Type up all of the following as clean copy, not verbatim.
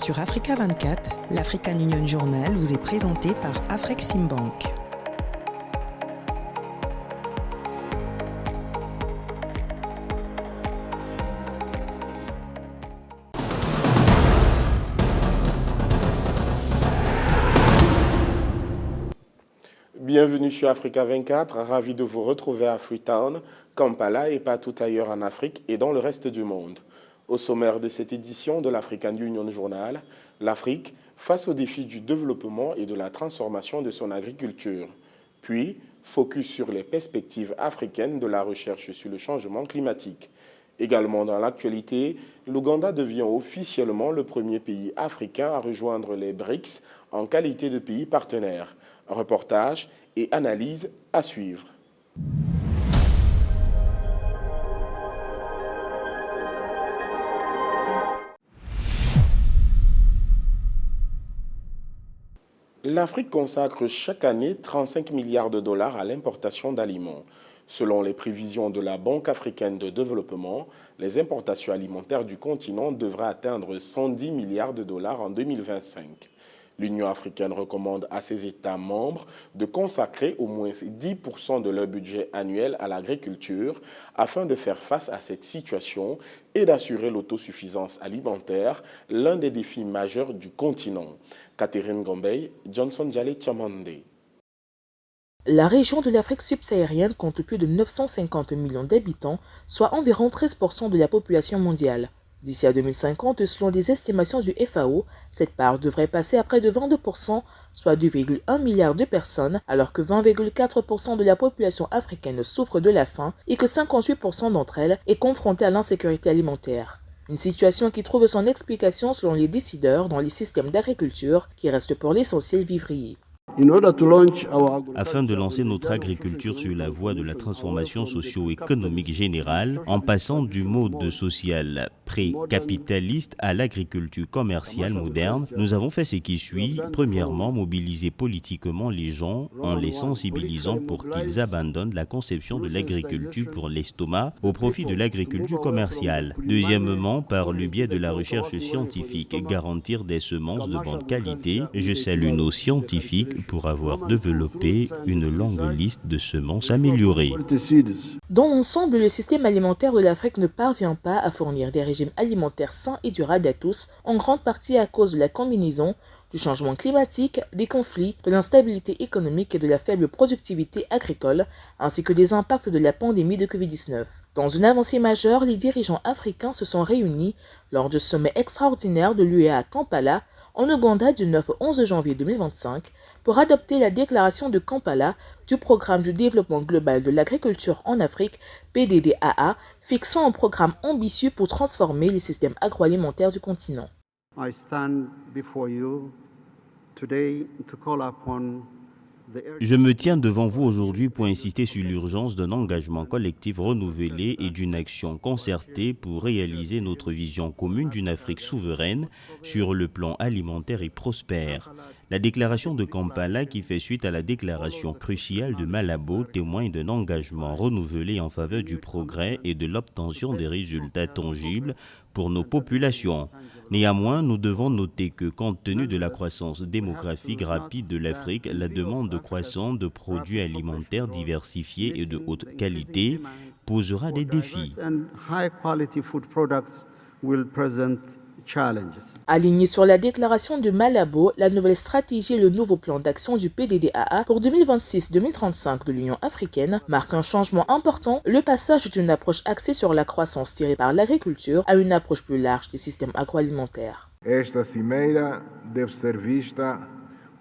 Sur Africa 24, l'African Union Journal vous est présenté par Afreximbank. Bienvenue sur Africa 24, ravi de vous retrouver à Freetown, Kampala et partout ailleurs en Afrique et dans le reste du monde. Au sommaire de cette édition de l'African Union Journal, l'Afrique face aux défis du développement et de la transformation de son agriculture. Puis, focus sur les perspectives africaines de la recherche sur le changement climatique. Également dans l'actualité, l'Ouganda devient officiellement le premier pays africain à rejoindre les BRICS en qualité de pays partenaire. Reportage et analyse à suivre. L'Afrique consacre chaque année 35 milliards de dollars à l'importation d'aliments. Selon les prévisions de la Banque africaine de développement, les importations alimentaires du continent devraient atteindre 110 milliards de dollars en 2025. L'Union africaine recommande à ses États membres de consacrer au moins 10% de leur budget annuel à l'agriculture afin de faire face à cette situation et d'assurer l'autosuffisance alimentaire, l'un des défis majeurs du continent. Catherine Gombey, Johnson Djale Chamande. La région de l'Afrique subsaharienne compte plus de 950 millions d'habitants, soit environ 13% de la population mondiale. D'ici à 2050, selon des estimations du FAO, cette part devrait passer à près de 22%, soit 2,1 milliards de personnes, alors que 20,4% de la population africaine souffre de la faim et que 58% d'entre elles est confrontée à l'insécurité alimentaire. Une situation qui trouve son explication selon les décideurs dans les systèmes d'agriculture qui restent pour l'essentiel vivriers. Afin de lancer notre agriculture sur la voie de la transformation socio-économique générale, en passant du mode social pré-capitaliste à l'agriculture commerciale moderne, nous avons fait ce qui suit. Premièrement, mobiliser politiquement les gens en les sensibilisant pour qu'ils abandonnent la conception de l'agriculture pour l'estomac au profit de l'agriculture commerciale. Deuxièmement, par le biais de la recherche scientifique, garantir des semences de bonne qualité. Je salue nos scientifiques pour avoir développé une longue liste de semences améliorées. Dans l'ensemble, le système alimentaire de l'Afrique ne parvient pas à fournir des régimes alimentaires sains et durables à tous, en grande partie à cause de la combinaison du changement climatique, des conflits, de l'instabilité économique et de la faible productivité agricole, ainsi que des impacts de la pandémie de Covid-19. Dans une avancée majeure, les dirigeants africains se sont réunis lors du sommet extraordinaire de l'UEA à Kampala, en Ouganda du 9 au 11 janvier 2025, pour adopter la déclaration de Kampala du Programme du développement global de l'agriculture en Afrique, PDDAA, fixant un programme ambitieux pour transformer les systèmes agroalimentaires du continent. I stand before you today to call upon. Je me tiens devant vous aujourd'hui pour insister sur l'urgence d'un engagement collectif renouvelé et d'une action concertée pour réaliser notre vision commune d'une Afrique souveraine sur le plan alimentaire et prospère. La déclaration de Kampala, qui fait suite à la déclaration cruciale de Malabo, témoigne d'un engagement renouvelé en faveur du progrès et de l'obtention des résultats tangibles pour nos populations. Néanmoins, nous devons noter que, compte tenu de la croissance démographique rapide de l'Afrique, la demande croissante de produits alimentaires diversifiés et de haute qualité posera des défis. Alignée sur la déclaration de Malabo, la nouvelle stratégie et le nouveau plan d'action du PDDAA pour 2026-2035 de l'Union africaine marquent un changement important, le passage d'une approche axée sur la croissance tirée par l'agriculture à une approche plus large des systèmes agroalimentaires. Esta cimeira deve ser vista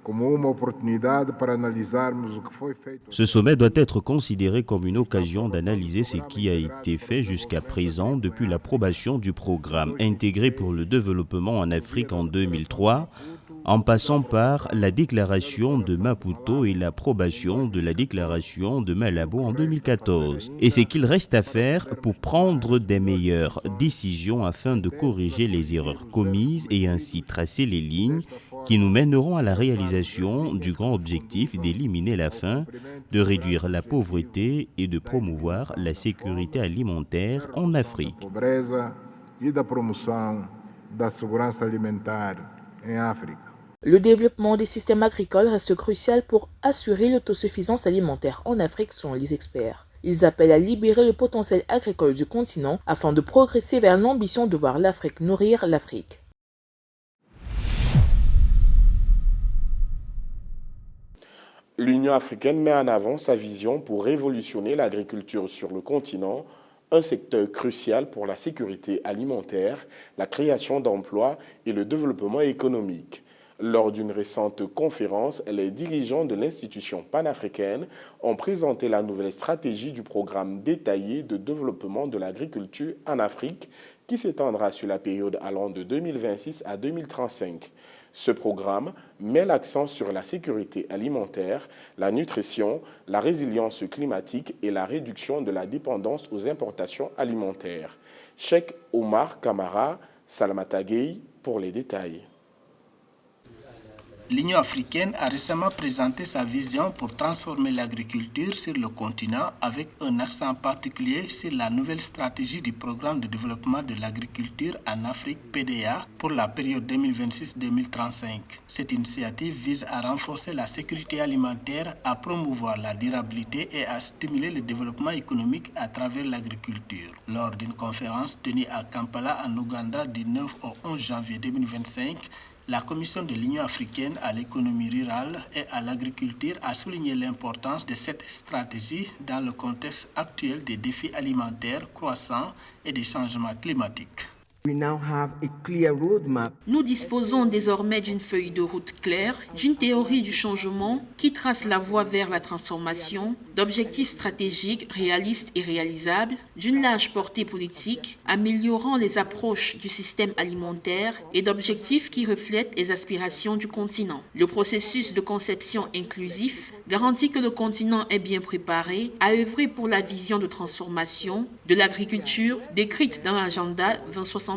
como uma oportunidade para analisarmos o que foi feito. Ce sommet doit être considéré comme une occasion d'analyser ce qui a été fait jusqu'à présent depuis l'approbation du programme intégré pour le développement en Afrique en 2003, en passant par la déclaration de Maputo et l'approbation de la déclaration de Malabo en 2014. Et ce qu'il reste à faire pour prendre des meilleures décisions afin de corriger les erreurs commises et ainsi tracer les lignes qui nous mèneront à la réalisation du grand objectif d'éliminer la faim, de réduire la pauvreté et de promouvoir la sécurité alimentaire en Afrique. da segurança alimentar em África. Le développement des systèmes agricoles reste crucial pour assurer l'autosuffisance alimentaire en Afrique selon les experts. Ils appellent à libérer le potentiel agricole du continent afin de progresser vers l'ambition de voir l'Afrique nourrir l'Afrique. L'Union africaine met en avant sa vision pour révolutionner l'agriculture sur le continent, un secteur crucial pour la sécurité alimentaire, la création d'emplois et le développement économique. Lors d'une récente conférence, les dirigeants de l'institution panafricaine ont présenté la nouvelle stratégie du programme détaillé de développement de l'agriculture en Afrique qui s'étendra sur la période allant de 2026 à 2035. Ce programme met l'accent sur la sécurité alimentaire, la nutrition, la résilience climatique et la réduction de la dépendance aux importations alimentaires. Cheikh Omar Kamara, Salamata Gueye pour les détails. L'Union africaine a récemment présenté sa vision pour transformer l'agriculture sur le continent avec un accent particulier sur la nouvelle stratégie du programme de développement de l'agriculture en Afrique PDA pour la période 2026-2035. Cette initiative vise à renforcer la sécurité alimentaire, à promouvoir la durabilité et à stimuler le développement économique à travers l'agriculture. Lors d'une conférence tenue à Kampala en Ouganda du 9 au 11 janvier 2025, la Commission de l'Union africaine à l'économie rurale et à l'agriculture a souligné l'importance de cette stratégie dans le contexte actuel des défis alimentaires croissants et des changements climatiques. Nous disposons désormais d'une feuille de route claire, d'une théorie du changement qui trace la voie vers la transformation, d'objectifs stratégiques réalistes et réalisables, d'une large portée politique, améliorant les approches du système alimentaire et d'objectifs qui reflètent les aspirations du continent. Le processus de conception inclusif garantit que le continent est bien préparé à œuvrer pour la vision de transformation de l'agriculture décrite dans l'agenda 2063.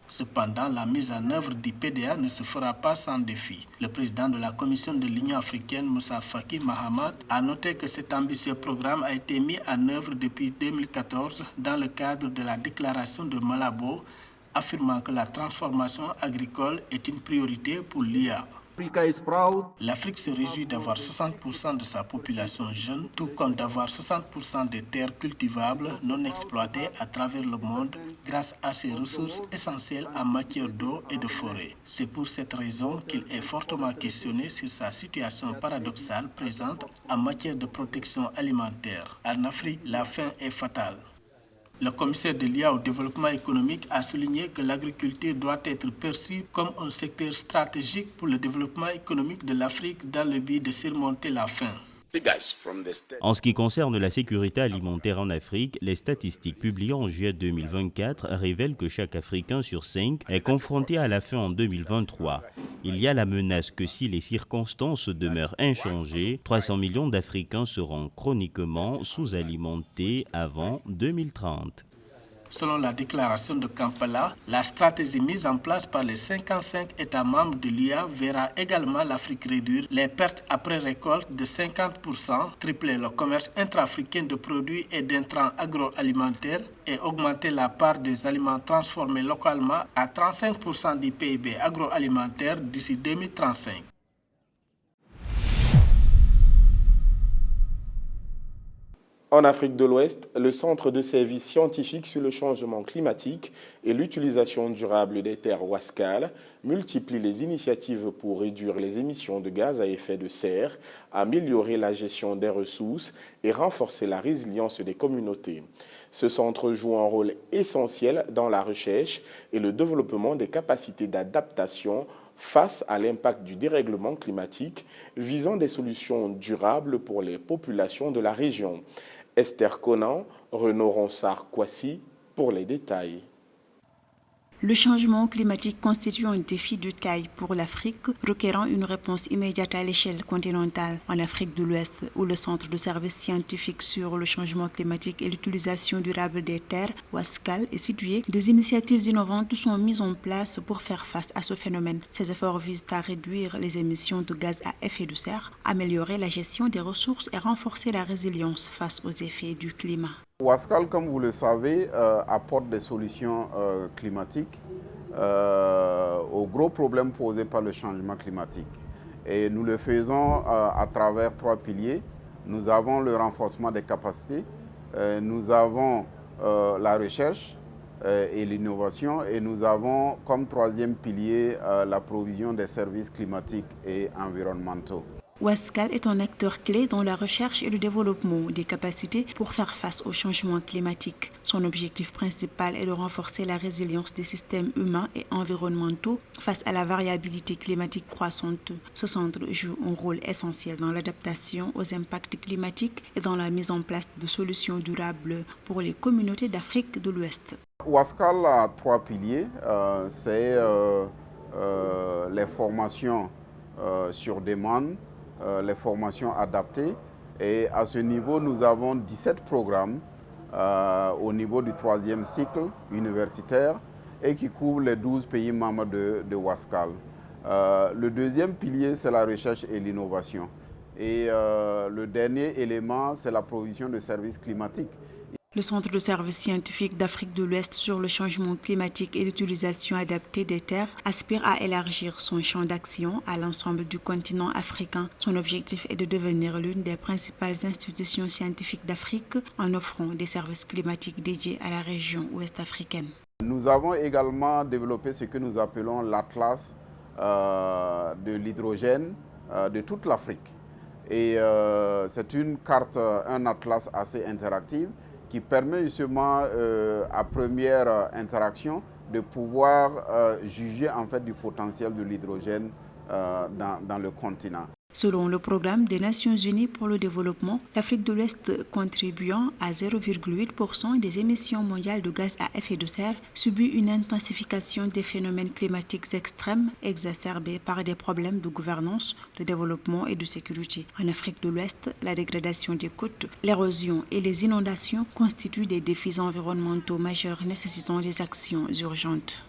Cependant, la mise en œuvre du PDA ne se fera pas sans défi. Le président de la Commission de l'Union africaine, Moussa Faki Mahamat, a noté que cet ambitieux programme a été mis en œuvre depuis 2014 dans le cadre de la déclaration de Malabo, affirmant que la transformation agricole est une priorité pour l'UA. L'Afrique se réjouit d'avoir 60% de sa population jeune, tout comme d'avoir 60% des terres cultivables non exploitées à travers le monde grâce à ses ressources essentielles en matière d'eau et de forêt. C'est pour cette raison qu'il est fortement questionné sur sa situation paradoxale présente en matière de protection alimentaire. En Afrique, la faim est fatale. Le commissaire de l'IA au développement économique a souligné que l'agriculture doit être perçue comme un secteur stratégique pour le développement économique de l'Afrique dans le but de surmonter la faim. En ce qui concerne la sécurité alimentaire en Afrique, les statistiques publiées en juillet 2024 révèlent que chaque Africain sur 5 est confronté à la faim en 2023. Il y a la menace que si les circonstances demeurent inchangées, 300 millions d'Africains seront chroniquement sous-alimentés avant 2030. Selon la déclaration de Kampala, la stratégie mise en place par les 55 États membres de l'UA verra également l'Afrique réduire les pertes après récolte de 50%, tripler le commerce intra-africain de produits et d'intrants agroalimentaires et augmenter la part des aliments transformés localement à 35% du PIB agroalimentaire d'ici 2035. En Afrique de l'Ouest, le Centre de services scientifiques sur le changement climatique et l'utilisation durable des terres Wascal multiplie les initiatives pour réduire les émissions de gaz à effet de serre, améliorer la gestion des ressources et renforcer la résilience des communautés. Ce centre joue un rôle essentiel dans la recherche et le développement des capacités d'adaptation face à l'impact du dérèglement climatique, visant des solutions durables pour les populations de la région. Esther Conan, Renaud Ronsard-Kwasi pour les détails. Le changement climatique constitue un défi de taille pour l'Afrique, requérant une réponse immédiate à l'échelle continentale. En Afrique de l'Ouest, où le Centre de services scientifiques sur le changement climatique et l'utilisation durable des terres, Wascal, est situé, des initiatives innovantes sont mises en place pour faire face à ce phénomène. Ces efforts visent à réduire les émissions de gaz à effet de serre, améliorer la gestion des ressources et renforcer la résilience face aux effets du climat. Wascal, comme vous le savez, apporte des solutions climatiques aux gros problèmes posés par le changement climatique. Et nous le faisons à travers 3 piliers. Nous avons le renforcement des capacités, nous avons la recherche et l'innovation, et nous avons comme 3e pilier la provision des services climatiques et environnementaux. Wascal est un acteur clé dans la recherche et le développement des capacités pour faire face au changement climatique. Son objectif principal est de renforcer la résilience des systèmes humains et environnementaux face à la variabilité climatique croissante. Ce centre joue un rôle essentiel dans l'adaptation aux impacts climatiques et dans la mise en place de solutions durables pour les communautés d'Afrique de l'Ouest. Wascal a 3 piliers. C'est les formations sur demande, les formations adaptées, et à ce niveau nous avons 17 programmes au niveau du 3e cycle universitaire et qui couvrent les 12 pays membres de Wascal. Le 2e pilier, c'est la recherche et l'innovation, et le dernier élément, c'est la provision de services climatiques. Le Centre de services scientifiques d'Afrique de l'Ouest sur le changement climatique et l'utilisation adaptée des terres aspire à élargir son champ d'action à l'ensemble du continent africain. Son objectif est de devenir l'une des principales institutions scientifiques d'Afrique en offrant des services climatiques dédiés à la région ouest-africaine. Nous avons également développé ce que nous appelons l'Atlas de l'hydrogène de toute l'Afrique. Et c'est une carte, un atlas assez interactif, qui permet justement à première interaction de pouvoir juger en fait du potentiel de l'hydrogène dans le continent. Selon le programme des Nations Unies pour le développement, l'Afrique de l'Ouest, contribuant à 0,8% des émissions mondiales de gaz à effet de serre, subit une intensification des phénomènes climatiques extrêmes exacerbés par des problèmes de gouvernance, de développement et de sécurité. En Afrique de l'Ouest, la dégradation des côtes, l'érosion et les inondations constituent des défis environnementaux majeurs nécessitant des actions urgentes.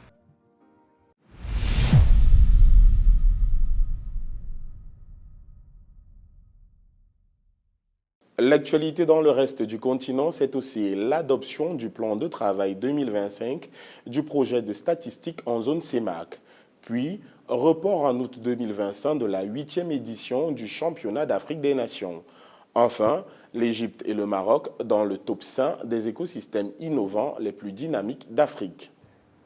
L'actualité dans le reste du continent, c'est aussi l'adoption du plan de travail 2025 du projet de statistique en zone CEMAC, puis report en août 2025 de la 8e édition du championnat d'Afrique des Nations. Enfin, l'Égypte et le Maroc dans le top 5 des écosystèmes innovants les plus dynamiques d'Afrique.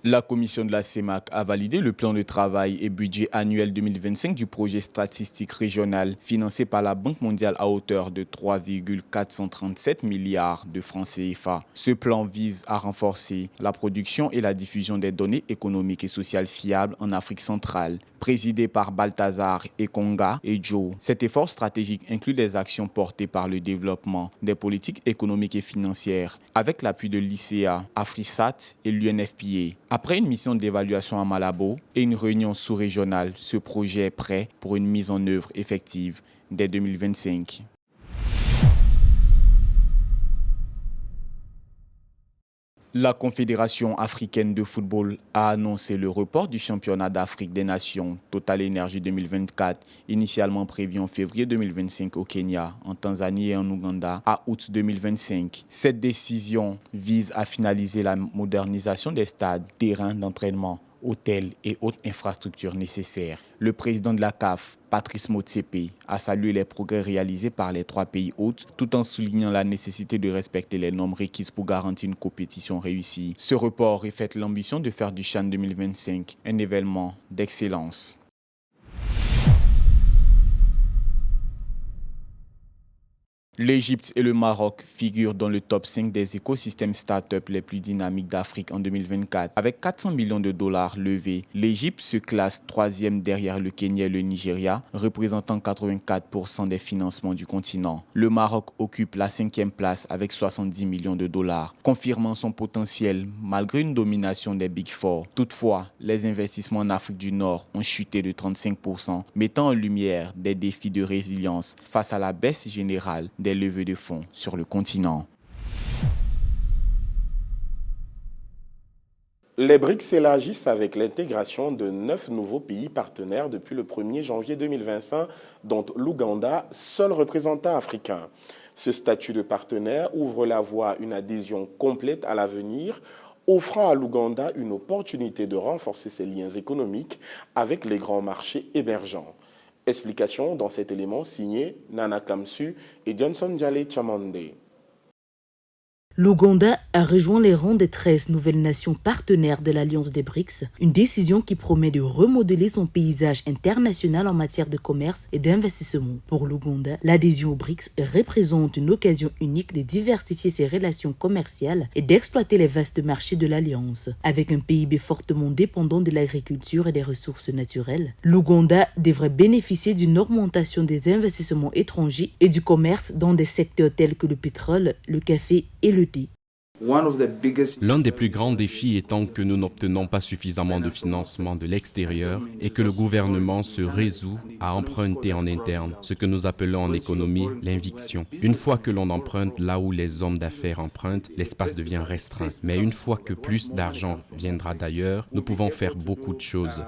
La commission de la CEMAC a validé le plan de travail et budget annuel 2025 du projet statistique régional financé par la Banque mondiale à hauteur de 3,437 milliards de francs CFA. Ce plan vise à renforcer la production et la diffusion des données économiques et sociales fiables en Afrique centrale. Présidé par Balthazar Ekonga et Joe, cet effort stratégique inclut des actions portées par le développement des politiques économiques et financières avec l'appui de l'ICA, AfriSat et l'UNFPA. Après une mission d'évaluation à Malabo et une réunion sous-régionale, ce projet est prêt pour une mise en œuvre effective dès 2025. La Confédération africaine de football a annoncé le report du championnat d'Afrique des Nations Total Energy 2024, initialement prévu en février 2025 au Kenya, en Tanzanie et en Ouganda, à août 2025. Cette décision vise à finaliser la modernisation des stades, terrains d'entraînement, hôtels et autres infrastructures nécessaires. Le président de la CAF, Patrice Motsepe, a salué les progrès réalisés par les 3 pays hôtes, tout en soulignant la nécessité de respecter les normes requises pour garantir une compétition réussie. Ce report reflète l'ambition de faire du CHAN 2025 un événement d'excellence. L'Égypte et le Maroc figurent dans le top 5 des écosystèmes start-up les plus dynamiques d'Afrique en 2024. Avec 400 millions de dollars levés, l'Égypte se classe 3e derrière le Kenya et le Nigeria, représentant 84% des financements du continent. Le Maroc occupe la 5e place avec 70 millions de dollars, confirmant son potentiel malgré une domination des Big Four. Toutefois, les investissements en Afrique du Nord ont chuté de 35%, mettant en lumière des défis de résilience face à la baisse générale des levées de fonds sur le continent. Les BRICS s'élargissent avec l'intégration de 9 nouveaux pays partenaires depuis le 1er janvier 2025, dont l'Ouganda, seul représentant africain. Ce statut de partenaire ouvre la voie à une adhésion complète à l'avenir, offrant à l'Ouganda une opportunité de renforcer ses liens économiques avec les grands marchés émergents. Explication dans cet élément signé Nana Kamsu et Johnson Jale Chamande. L'Ouganda a rejoint les rangs des 13 nouvelles nations partenaires de l'Alliance des BRICS, une décision qui promet de remodeler son paysage international en matière de commerce et d'investissement. Pour l'Ouganda, l'adhésion aux BRICS représente une occasion unique de diversifier ses relations commerciales et d'exploiter les vastes marchés de l'Alliance. Avec un PIB fortement dépendant de l'agriculture et des ressources naturelles, l'Ouganda devrait bénéficier d'une augmentation des investissements étrangers et du commerce dans des secteurs tels que le pétrole, le café et le thé. L'un des plus grands défis étant que nous n'obtenons pas suffisamment de financement de l'extérieur et que le gouvernement se résout à emprunter en interne, ce que nous appelons en économie l'inviction. Une fois que l'on emprunte là où les hommes d'affaires empruntent, l'espace devient restreint. Mais une fois que plus d'argent viendra d'ailleurs, nous pouvons faire beaucoup de choses.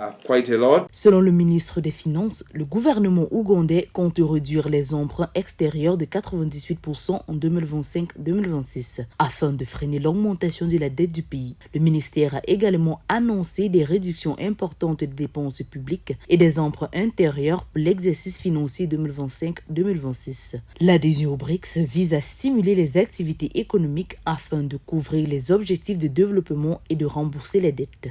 Selon le ministre des Finances, le gouvernement ougandais compte réduire les emprunts extérieurs de 98% en 2025-2026 afin de freiner l'augmentation de la dette du pays. Le ministère a également annoncé des réductions importantes des dépenses publiques et des emprunts intérieurs pour l'exercice financier 2025-2026. L'adhésion aux BRICS vise à stimuler les activités économiques afin de couvrir les objectifs de développement et de rembourser les dettes.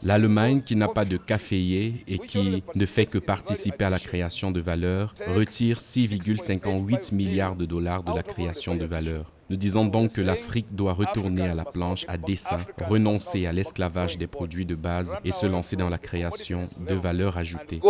L'Allemagne, qui n'a pas de caféier et qui ne fait que participer à la création de valeur, retire 6,58 milliards de dollars de la création de valeur. Nous disons donc que l'Afrique doit retourner à la planche à dessein, renoncer à l'esclavage des produits de base et se lancer dans la création de valeur ajoutée.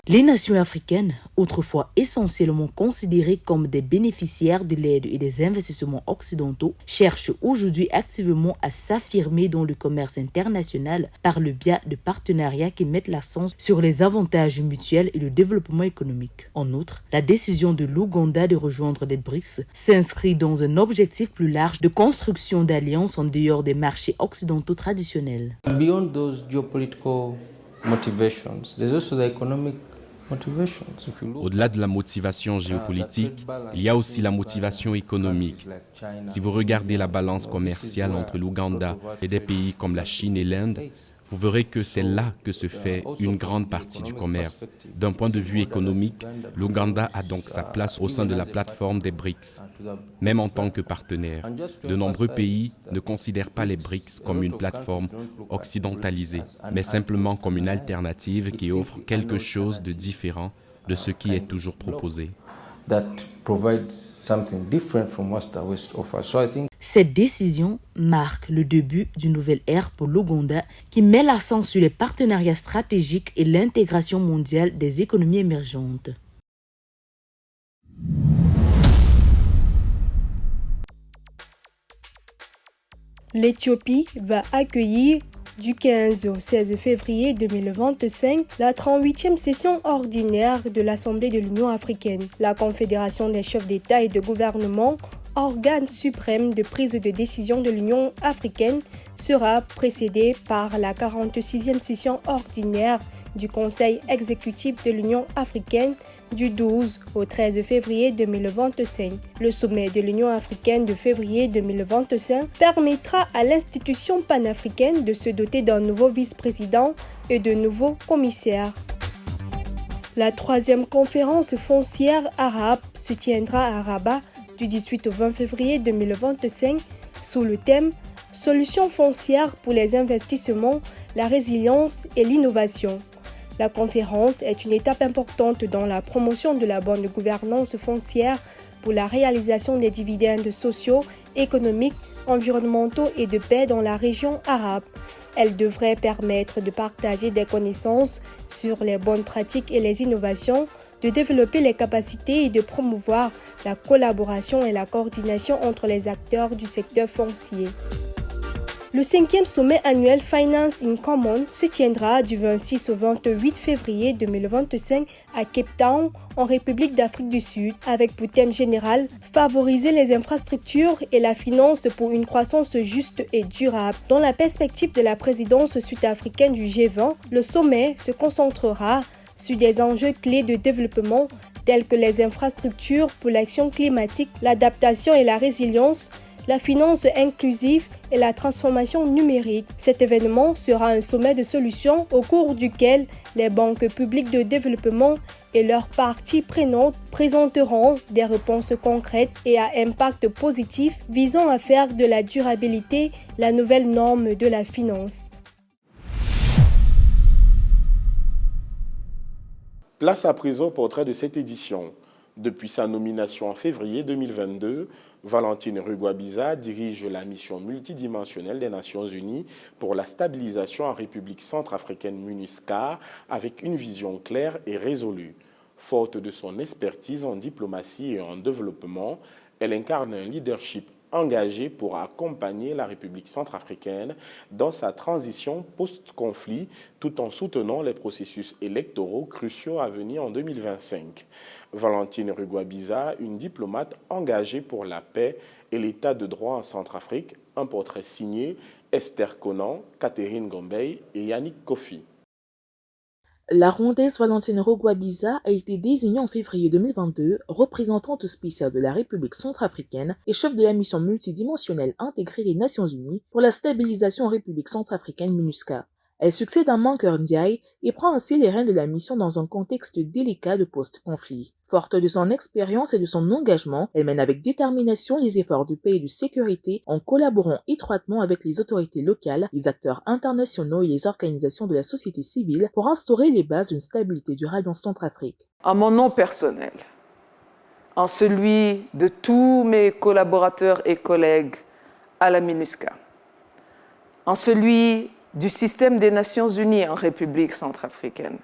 Les nations africaines, autrefois essentiellement considérées comme des bénéficiaires de l'aide et des investissements occidentaux, cherchent aujourd'hui activement à s'affirmer dans le commerce international par le biais de partenariats qui mettent l'accent sur les avantages mutuels et le développement économique. En outre, la décision de l'Ouganda de rejoindre les BRICS s'inscrit dans un objectif plus large de construction d'alliances en dehors des marchés occidentaux traditionnels. Beyond those geopolitical motivations, there's also the economic. Au-delà de la motivation géopolitique, il y a aussi la motivation économique. Si vous regardez la balance commerciale entre l'Ouganda et des pays comme la Chine et l'Inde, vous verrez que c'est là que se fait une grande partie du commerce. D'un point de vue économique, l'Ouganda a donc sa place au sein de la plateforme des BRICS, même en tant que partenaire. De nombreux pays ne considèrent pas les BRICS comme une plateforme occidentalisée, mais simplement comme une alternative qui offre quelque chose de différent de ce qui est toujours proposé. Cette décision marque le début d'une nouvelle ère pour l'Ouganda qui met l'accent sur les partenariats stratégiques et l'intégration mondiale des économies émergentes. L'Éthiopie va accueillir du 15 au 16 février 2025 la 38e session ordinaire de l'Assemblée de l'Union africaine. La Confédération des chefs d'État et de gouvernement, organe suprême de prise de décision de l'Union africaine, sera précédée par la 46e session ordinaire du Conseil exécutif de l'Union africaine du 12 au 13 février 2025. Le sommet de l'Union africaine de février 2025 permettra à l'institution panafricaine de se doter d'un nouveau vice-président et de nouveaux commissaires. La 3e conférence foncière arabe se tiendra à Rabat du 18 au 20 février 2025 sous le thème « Solutions foncières pour les investissements, la résilience et l'innovation ». La conférence est une étape importante dans la promotion de la bonne gouvernance foncière pour la réalisation des dividendes sociaux, économiques, environnementaux et de paix dans la région arabe. Elle devrait permettre de partager des connaissances sur les bonnes pratiques et les innovations, de développer les capacités et de promouvoir la collaboration et la coordination entre les acteurs du secteur foncier. Le 5e sommet annuel Finance in Common se tiendra du 26 au 28 février 2025 à Cape Town, en République d'Afrique du Sud, avec pour thème général « Favoriser les infrastructures et la finance pour une croissance juste et durable ». Dans la perspective de la présidence sud-africaine du G20, le sommet se concentrera sur des enjeux clés de développement tels que les infrastructures pour l'action climatique, l'adaptation et la résilience, la finance inclusive et la transformation numérique. Cet événement sera un sommet de solutions au cours duquel les banques publiques de développement et leurs parties prenantes présenteront des réponses concrètes et à impact positif visant à faire de la durabilité la nouvelle norme de la finance. Place à présent au portrait de cette édition. Depuis sa nomination en février 2022, Valentine Rugwabiza dirige la mission multidimensionnelle des Nations Unies pour la stabilisation en République centrafricaine MINUSCA avec une vision claire et résolue. Forte de son expertise en diplomatie et en développement, elle incarne un leadership engagé pour accompagner la République centrafricaine dans sa transition post-conflit tout en soutenant les processus électoraux cruciaux à venir en 2025. Valentine Rugwabiza, une diplomate engagée pour la paix et l'état de droit en Centrafrique, un portrait signé Esther Conan, Catherine Gombey et Yannick Kofi. La Rwandaise Valentine Rugwabiza a été désignée en février 2022 représentante spéciale de la République centrafricaine et chef de la mission multidimensionnelle intégrée des Nations Unies pour la stabilisation en République centrafricaine MINUSCA. Elle succède à Mankeur Ndiaye et prend ainsi les rênes de la mission dans un contexte délicat de post-conflit. Forte de son expérience et de son engagement, elle mène avec détermination les efforts de paix et de sécurité en collaborant étroitement avec les autorités locales, les acteurs internationaux et les organisations de la société civile pour instaurer les bases d'une stabilité durable en Centrafrique. En mon nom personnel, en celui de tous mes collaborateurs et collègues à la MINUSCA, en celui du système des Nations Unies en République centrafricaine,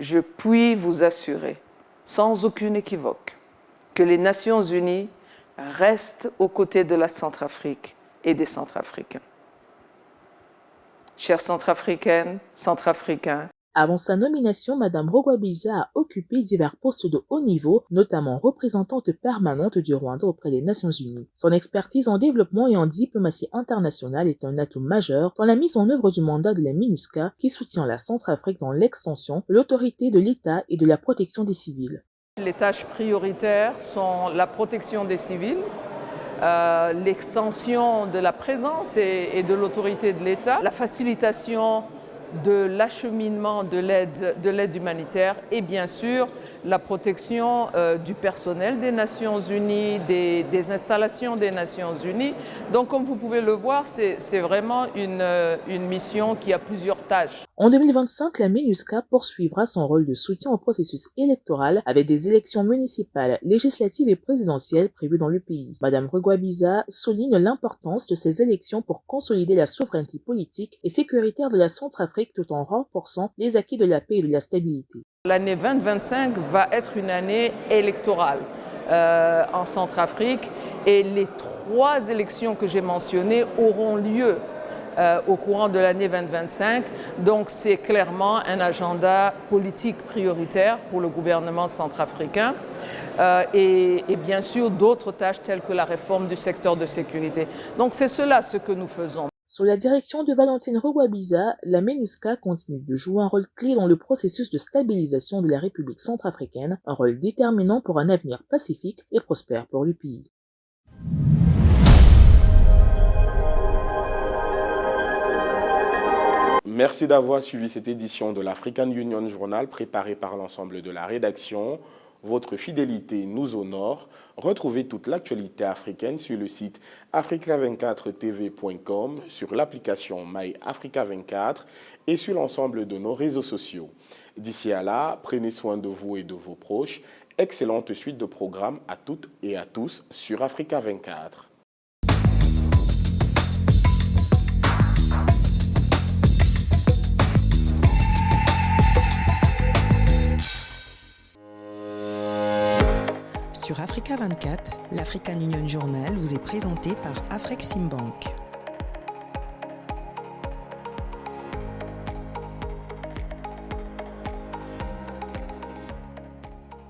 je puis vous assurer, sans aucune équivoque, que les Nations Unies restent aux côtés de la Centrafrique et des Centrafricains. Chères Centrafricaines, Centrafricains, avant sa nomination, Mme Rugwabiza a occupé divers postes de haut niveau, notamment représentante permanente du Rwanda auprès des Nations Unies. Son expertise en développement et en diplomatie internationale est un atout majeur dans la mise en œuvre du mandat de la MINUSCA qui soutient la Centrafrique dans l'extension de l'autorité de l'État et de la protection des civils. Les tâches prioritaires sont la protection des civils, l'extension de la présence et de l'autorité de l'État, la facilitation de l'acheminement de l'aide humanitaire et bien sûr la protection du personnel des Nations Unies, des installations des Nations Unies. Donc comme vous pouvez le voir, c'est vraiment une mission qui a plusieurs tâches. En 2025, la MINUSCA poursuivra son rôle de soutien au processus électoral avec des élections municipales, législatives et présidentielles prévues dans le pays. Mme Rugwabiza souligne l'importance de ces élections pour consolider la souveraineté politique et sécuritaire de la Centrafrique tout en renforçant les acquis de la paix et de la stabilité. L'année 2025 va être une année électorale en Centrafrique et les 3 élections que j'ai mentionnées auront lieu au courant de l'année 2025. Donc c'est clairement un agenda politique prioritaire pour le gouvernement centrafricain et bien sûr d'autres tâches telles que la réforme du secteur de sécurité. Donc c'est cela ce que nous faisons. Sous la direction de Valentine Rugwabiza, la MINUSCA continue de jouer un rôle clé dans le processus de stabilisation de la République centrafricaine, un rôle déterminant pour un avenir pacifique et prospère pour le pays. Merci d'avoir suivi cette édition de l'African Union Journal préparée par l'ensemble de la rédaction. Votre fidélité nous honore. Retrouvez toute l'actualité africaine sur le site africa24tv.com, sur l'application MyAfrica24 et sur l'ensemble de nos réseaux sociaux. D'ici à là, prenez soin de vous et de vos proches. Excellente suite de programmes à toutes et à tous sur Africa24. Sur Africa 24, l'African Union Journal vous est présenté par Afreximbank.